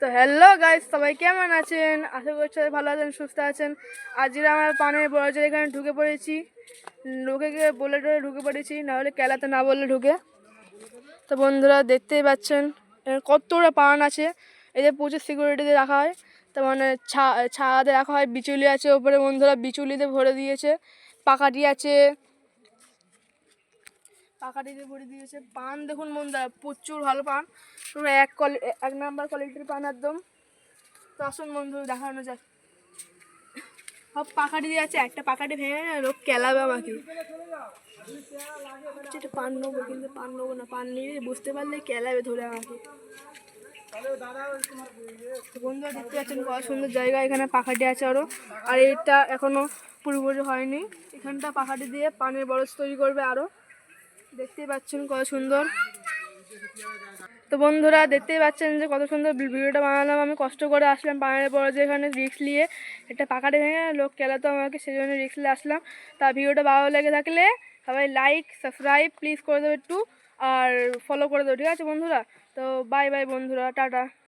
তো hello guys, সবাই কেমন আছেন? আশা করছি সবাই ভালো আছেন, সুস্থ আছেন। আজকে আমরা পানের বড়জোর এখানে ঢুকে পড়েছি, লোকে বলে টলে ঢুকে পড়েছি, নাহলে কেলাতে না বললে ঢুকে। তো বন্ধুরা দেখতেই পাচ্ছেন কতটা পান আছে। এদের প্রচুর সিকিউরিটিতে রাখা হয়, তো মানে ছাদে রাখা হয়। বিচুলি আছে ওপরে বন্ধুরা, বিচুলিতে ভরে দিয়েছে। পাকাটি আছে, পাকাটিতে ভরে দিয়েছে। পান দেখুন বন্ধুরা, প্রচুর ভালো পান, পুরো এক নাম্বার কোয়ালিটির পান একদম। তো আসুন বন্ধু দেখানো যাক। সব পাকাটি দিয়ে আছে, একটা পাকাটি ভেঙে লোক কেলাবে আমাকে। এটা পান নেবো, কিন্তু পান নেবো না, পান নিয়ে বুঝতে পারলে কেলাবে ধরে আমাকে। বন্ধুরা দেখতে পাচ্ছেন কত সুন্দর জায়গা, এখানে পাখাটি আছে আরো। আর এটা এখনো পুরোপুরি হয়নি, এখানটা পাখাটি দিয়ে পানের বরজ তৈরি করবে আরো। দেখতেই পাচ্ছেন কত সুন্দর। তো বন্ধুরা দেখতেই পাচ্ছেন যে কত সুন্দর ভিডিওটা বানালাম, আমি কষ্ট করে আসলাম পানের বরজে, এখানে রিস্ক নিয়ে একটা পাখাটি ভেঙে লোক কেলাতো আমাকে, সেই জন্য রিস্ক নিয়ে আসলাম। তা ভিডিওটা ভালো লেগে থাকলে সবাই লাইক সাবস্ক্রাইব প্লিজ করে দেবে একটু, আর ফলো করে দেবো, ঠিক আছে বন্ধুরা? তো বাই বাই বন্ধুরা, টাটা।